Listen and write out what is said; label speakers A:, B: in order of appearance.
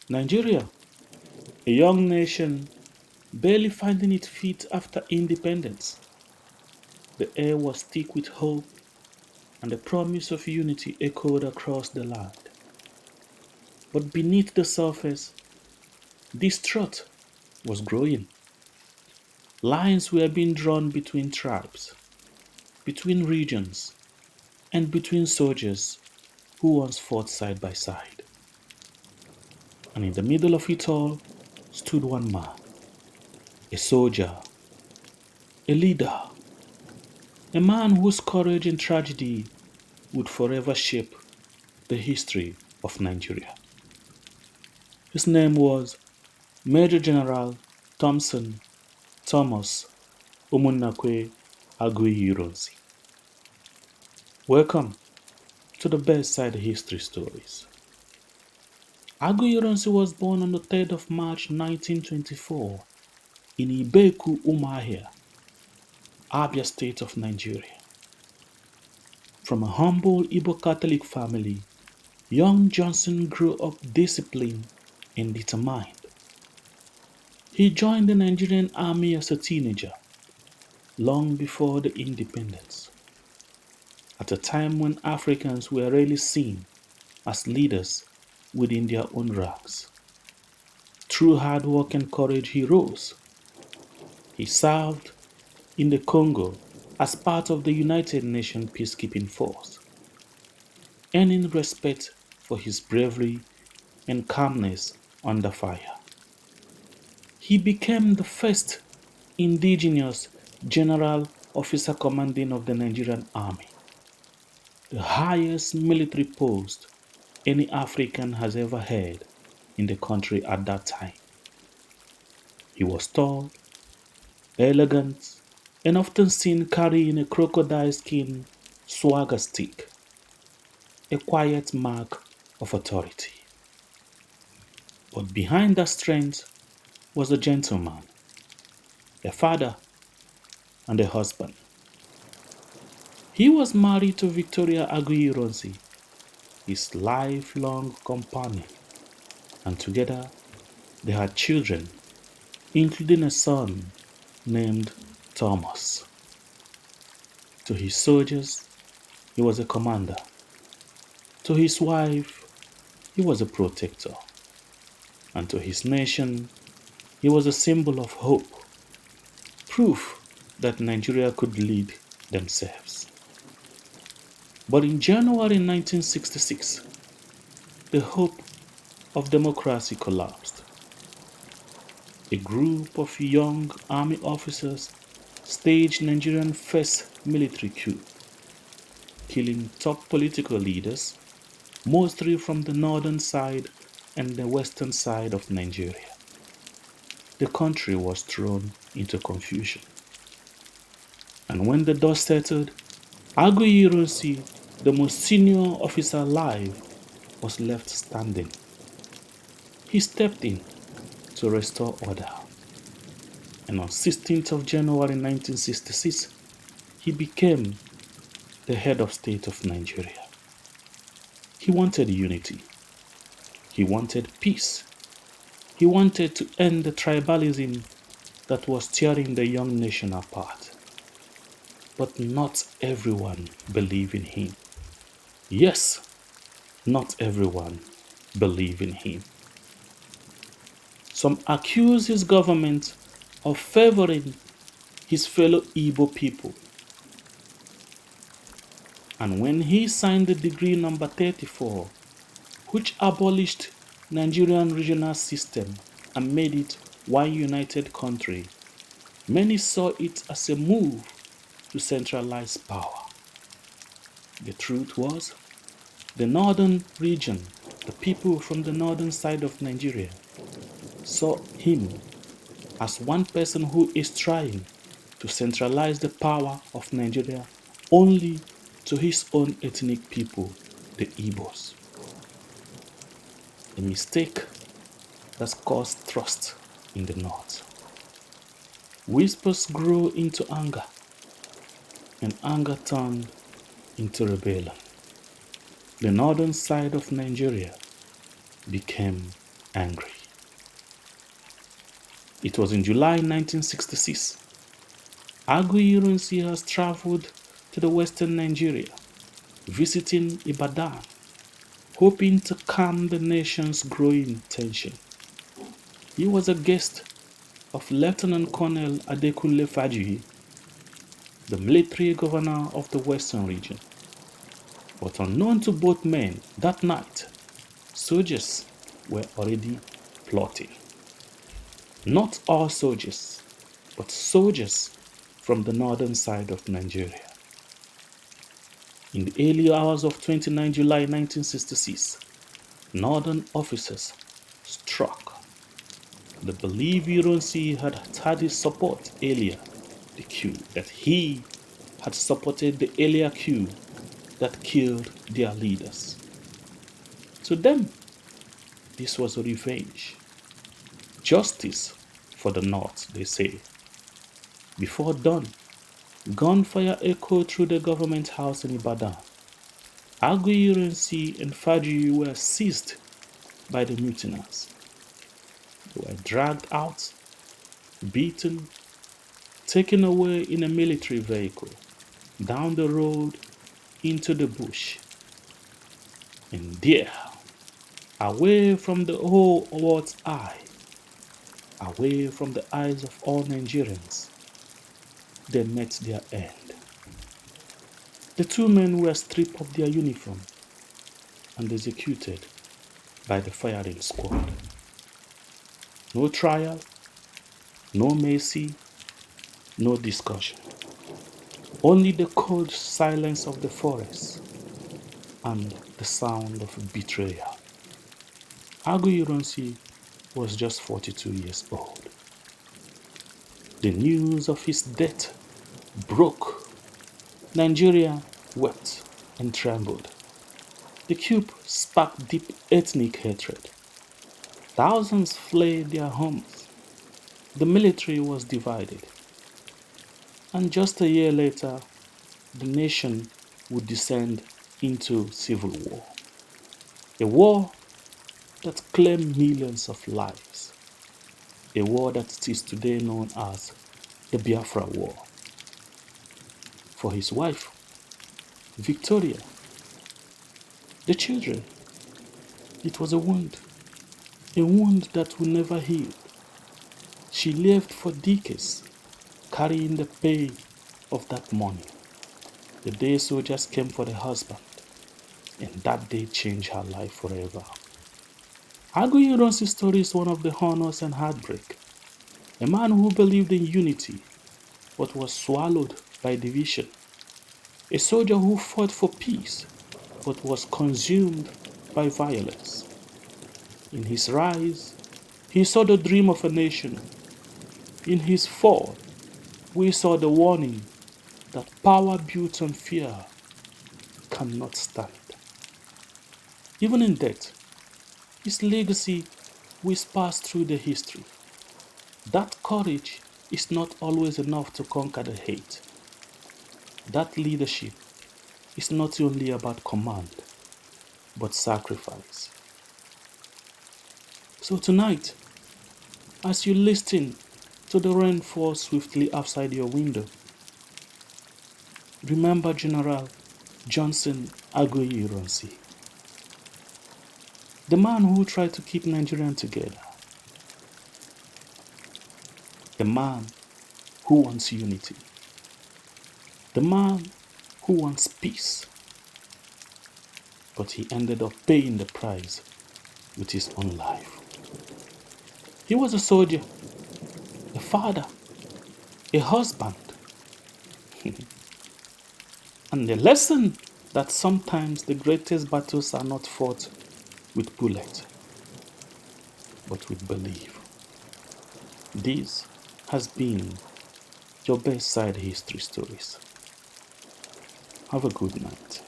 A: Nigeria, a young nation barely finding its feet after independence. The air was thick with hope, and the promise of unity echoed across the land. But beneath the surface, distrust was growing. Lines were being drawn between tribes, between regions, and between soldiers who once fought side by side. And in the middle of it all stood one man, a soldier, a leader, a man whose courage in tragedy would forever shape the history of Nigeria. His name was Major General Thompson Thomas Umunnakwe Aguiyi-Ironsi. Welcome to the Bedside History Stories. Aguiyi-Ironsi was born on the 3rd of March 1924 in Ibeku, Umuahia, Abia State of Nigeria. From a humble Igbo Catholic family, young Johnson grew up disciplined and determined. He joined the Nigerian army as a teenager, long before the independence, at a time when Africans were rarely seen as leaders within their own ranks. Through hard work and courage, he rose. He served in the Congo as part of the United Nations peacekeeping force, earning respect for his bravery and calmness under fire. He became the first indigenous general officer commanding of the Nigerian army, the highest military post any African has ever held in the country at that time. He was tall, elegant, and often seen carrying a crocodile skin swagger stick, a quiet mark of authority. But behind that strength was a gentleman, a father, and a husband. He was married to Victoria Aguiyi-Ironsi, his lifelong companion, and together they had children, including a son named Thomas. To his soldiers, he was a commander. To his wife, he was a protector. And to his nation, he was a symbol of hope, proof that Nigeria could lead themselves. But in January 1966, the hope of democracy collapsed. A group of young army officers staged Nigeria's first military coup, killing top political leaders, mostly from the northern side and the western side of Nigeria. The country was thrown into confusion. And when the dust settled, Aguiyi-Ironsi, the most senior officer alive, was left standing. He stepped in to restore order. And on 16th of January 1966, he became the head of state of Nigeria. He wanted unity. He wanted peace. He wanted to end the tribalism that was tearing the young nation apart. But not everyone believed in him. Yes, not everyone believed in him. Some accused his government of favoring his fellow Igbo people. And when he signed the decree number 34, which abolished Nigerian regional system and made it one united country, many saw it as a move to centralize power. The truth was, the northern region, the people from the northern side of Nigeria, saw him as one person who is trying to centralize the power of Nigeria only to his own ethnic people, the Igbos. A mistake that caused trust in the north. Whispers grew into anger, and anger turned into rebellion. The northern side of Nigeria became angry. It was in July 1966. Aguiyi-Ironsi has traveled to the western Nigeria, visiting Ibadan, hoping to calm the nation's growing tension. He was a guest of Lieutenant Colonel Adekunle Fajuyi, the military governor of the western region. But unknown to both men, that night, soldiers were already plotting. Not all soldiers, but soldiers from the northern side of Nigeria. In the early hours of 29 July 1966, northern officers struck. They believe Ironsi had his support earlier, the coup, that he had supported the earlier coup that killed their leaders. To them, this was a revenge. Justice for the North, they say. Before dawn, gunfire echoed through the government house in Ibadan. Aguiyi-Ironsi and Fajuyi were seized by the mutineers. They were dragged out, beaten, taken away in a military vehicle, down the road into the bush. And there, away from the whole world's eye, away from the eyes of all Nigerians, they met their end. The two men were stripped of their uniform and executed by the firing squad. No trial, no mercy, no discussion. Only the cold silence of the forest and the sound of betrayal. Aguiyi-Ironsi was just 42 years old. The news of his death broke. Nigeria wept and trembled. The coup sparked deep ethnic hatred. Thousands fled their homes. The military was divided. And just a year later, the nation would descend into civil war. A war that claimed millions of lives. A war that is today known as the Biafra War. For his wife, Victoria, the children, it was a wound that will never heal. She lived for decades, carrying the pain of that morning, the day soldiers came for the husband, and that day changed her life forever. Aguiyi-Ironsi's story is one of the honors and heartbreak. A man who believed in unity, but was swallowed by division. A soldier who fought for peace, but was consumed by violence. In his rise, he saw the dream of a nation. In his fall, we saw the warning that power built on fear cannot stand. Even in death, his legacy whispers through the history. That courage is not always enough to conquer the hate. That leadership is not only about command, but sacrifice. So tonight, as you listen to the rain fall swiftly outside your window, remember General Johnson Aguiyi-Ironsi, the man who tried to keep Nigerians together, the man who wants unity, the man who wants peace, but he ended up paying the price with his own life. He was a soldier, a father, a husband, and the lesson that sometimes the greatest battles are not fought with bullets, but with belief. This has been your Bedside History Stories. Have a good night.